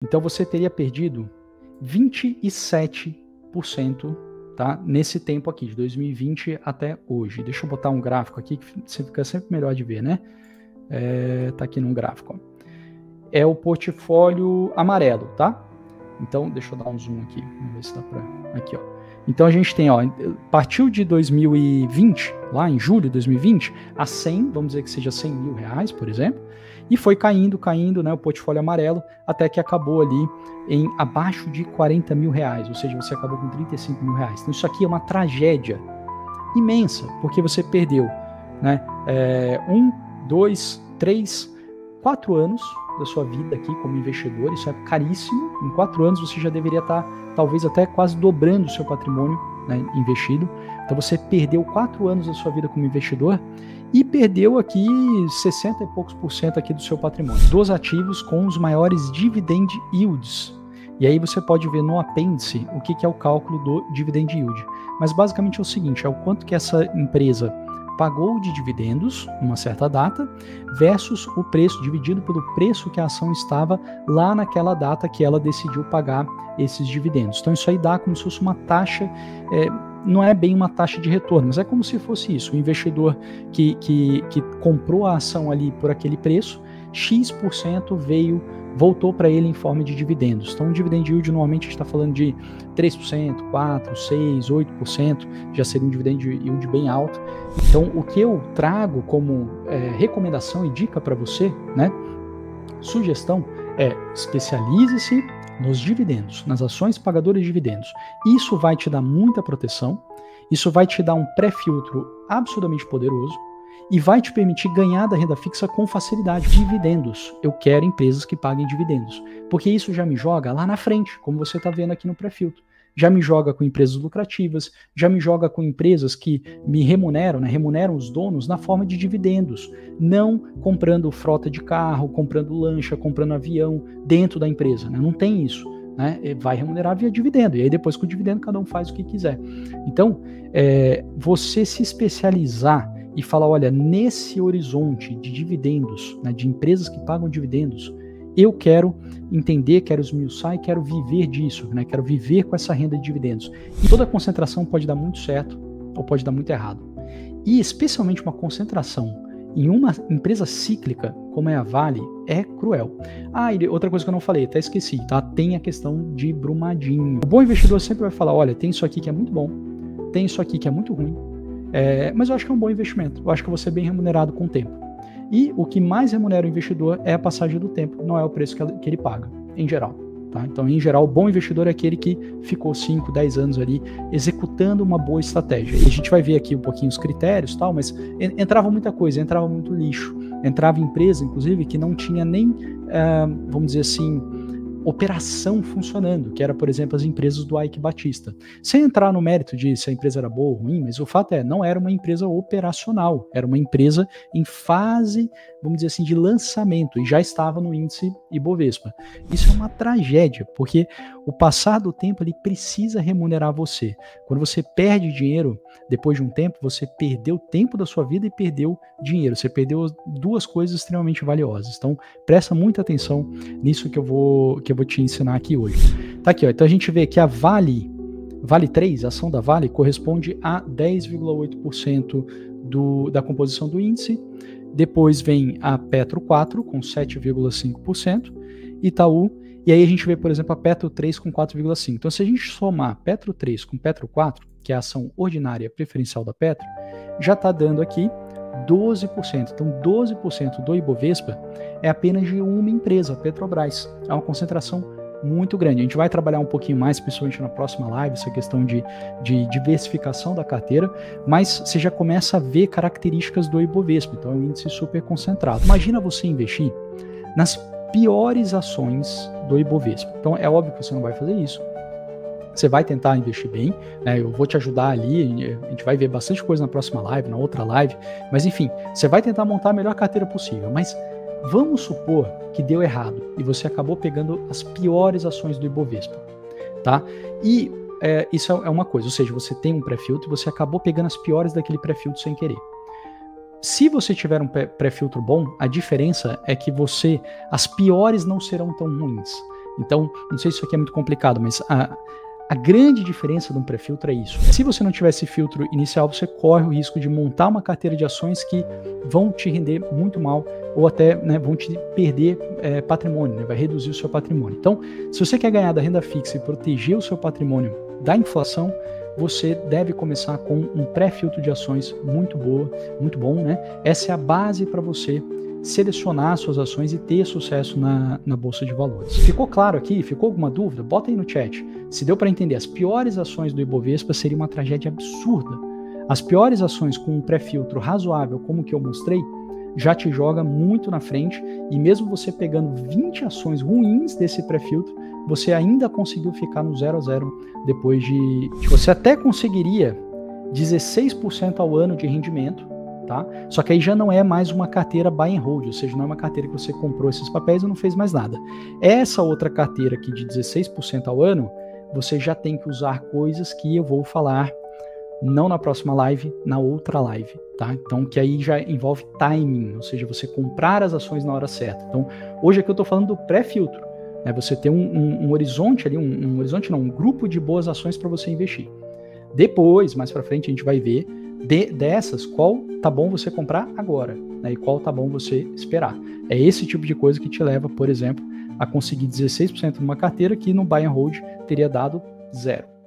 Então você teria perdido 27%, tá? Nesse tempo aqui, de 2020 até hoje. Deixa eu botar um gráfico aqui que fica sempre melhor de ver, né? Tá aqui num gráfico. Ó. É o portfólio amarelo, tá? Então, deixa eu dar um zoom aqui. Vamos ver se dá pra... Aqui, ó. Então a gente tem, ó, partiu de 2020, lá em julho de 2020, a 100, vamos dizer que seja 100 mil reais, por exemplo, e foi caindo, né, o portfólio amarelo, até que acabou ali em abaixo de 40 mil reais, ou seja, você acabou com 35 mil reais. Então isso aqui é uma tragédia imensa, porque você perdeu, né, 1, 2, 3, 4 anos da sua vida aqui como investidor, isso é caríssimo. Em 4 anos você já deveria estar talvez até quase dobrando o seu patrimônio, né, investido. Então você perdeu 4 anos da sua vida como investidor e perdeu aqui 60 e poucos % aqui do seu patrimônio, dos ativos com os maiores dividend yields. E aí você pode ver no apêndice o que é o cálculo do dividend yield. Mas basicamente é o seguinte, é o quanto que essa empresa pagou de dividendos numa certa data versus o preço dividido pelo preço que a ação estava lá naquela data que ela decidiu pagar esses dividendos. Então isso aí dá como se fosse uma taxa, não é bem uma taxa de retorno, mas é como se fosse isso. O investidor que comprou a ação ali por aquele preço, X% voltou para ele em forma de dividendos. Então o dividend yield normalmente a gente está falando de 3%, 4%, 6%, 8%, já seria um dividend yield bem alto. Então o que eu trago como recomendação e dica para você, né, sugestão é especialize-se nos dividendos, nas ações pagadoras de dividendos. Isso vai te dar muita proteção, isso vai te dar um pré-filtro absolutamente poderoso, e vai te permitir ganhar da renda fixa com facilidade. Dividendos. Eu quero empresas que paguem dividendos. Porque isso já me joga lá na frente, como você está vendo aqui no pré-filtro. Já me joga com empresas lucrativas, já me joga com empresas que me remuneram, né? Remuneram os donos na forma de dividendos. Não comprando frota de carro, comprando lancha, comprando avião dentro da empresa. Né? Não tem isso. Né? Vai remunerar via dividendo. E aí depois com o dividendo cada um faz o que quiser. Então, você se especializar e falar, olha, nesse horizonte de dividendos, né, de empresas que pagam dividendos, eu quero entender, quero esmiuçar e quero viver disso, né, quero viver com essa renda de dividendos. E toda concentração pode dar muito certo ou pode dar muito errado. E especialmente uma concentração em uma empresa cíclica, como é a Vale, é cruel. E outra coisa que eu não falei, até esqueci, tá? Tem a questão de Brumadinho. O bom investidor sempre vai falar, olha, tem isso aqui que é muito bom, tem isso aqui que é muito ruim, mas eu acho que é um bom investimento. Eu acho que eu vou ser bem remunerado com o tempo. E o que mais remunera o investidor é a passagem do tempo, não é o preço que ele paga, em geral. Tá? Então, em geral, o bom investidor é aquele que ficou 5, 10 anos ali executando uma boa estratégia. E a gente vai ver aqui um pouquinho os critérios, tal, mas entrava muita coisa, entrava muito lixo. Entrava empresa, inclusive, que não tinha nem, vamos dizer assim, operação funcionando, que era, por exemplo, as empresas do Ike Batista. Sem entrar no mérito de se a empresa era boa ou ruim, mas o fato não era uma empresa operacional, era uma empresa em fase, vamos dizer assim, de lançamento, e já estava no índice Ibovespa. Isso é uma tragédia, porque o passar do tempo ele precisa remunerar você. Quando você perde dinheiro, depois de um tempo, você perdeu tempo da sua vida e perdeu dinheiro. Você perdeu duas coisas extremamente valiosas. Então, presta muita atenção nisso que eu vou te ensinar aqui hoje. Tá aqui, ó. Então a gente vê que a Vale 3, a ação da Vale, corresponde a 10,8% da composição do índice. Depois vem a Petro 4 com 7,5%, Itaú, e aí a gente vê, por exemplo, a Petro 3 com 4,5%. Então se a gente somar Petro 3 com Petro 4, que é a ação ordinária preferencial da Petro, já está dando aqui 12%. Então 12% do Ibovespa é apenas de uma empresa, a Petrobras. É uma concentração muito grande. A gente vai trabalhar um pouquinho mais, principalmente na próxima live, essa questão de diversificação da carteira, mas você já começa a ver características do Ibovespa, então é um índice super concentrado. Imagina você investir nas piores ações do Ibovespa. Então é óbvio que você não vai fazer isso. Você vai tentar investir bem, né? Eu vou te ajudar ali, a gente vai ver bastante coisa na próxima live, na outra live, mas enfim, você vai tentar montar a melhor carteira possível, mas vamos supor que deu errado e você acabou pegando as piores ações do Ibovespa, tá? E isso é uma coisa, ou seja, você tem um pré-filtro e você acabou pegando as piores daquele pré-filtro sem querer. Se você tiver um pré-filtro bom, a diferença é que as piores não serão tão ruins. Então, não sei se isso aqui é muito complicado, mas a grande diferença de um pré-filtro é isso. Se você não tiver esse filtro inicial, você corre o risco de montar uma carteira de ações que vão te render muito mal ou até, né, vão te perder patrimônio, né, vai reduzir o seu patrimônio. Então, se você quer ganhar da renda fixa e proteger o seu patrimônio da inflação, você deve começar com um pré-filtro de ações muito bom, né? Essa é a base para você selecionar suas ações e ter sucesso na Bolsa de Valores. Ficou claro aqui? Ficou alguma dúvida? Bota aí no chat. Se deu para entender, as piores ações do Ibovespa seria uma tragédia absurda. As piores ações com um pré-filtro razoável, como o que eu mostrei, já te joga muito na frente, e mesmo você pegando 20 ações ruins desse pré-filtro, você ainda conseguiu ficar no 0 a 0 depois de... Você até conseguiria 16% ao ano de rendimento, tá? Só que aí já não é mais uma carteira buy and hold, ou seja, não é uma carteira que você comprou esses papéis e não fez mais nada. Essa outra carteira aqui de 16% ao ano, você já tem que usar coisas que eu vou falar não na próxima live, na outra live, tá? Então, que aí já envolve timing, ou seja, você comprar as ações na hora certa. Então, hoje aqui eu estou falando do pré-filtro, né? Você ter um horizonte ali, um grupo de boas ações para você investir. Depois, mais para frente, a gente vai ver dessas, qual tá bom você comprar agora, né? E qual tá bom você esperar. É esse tipo de coisa que te leva, por exemplo, a conseguir 16% numa carteira que no buy and hold teria dado 0.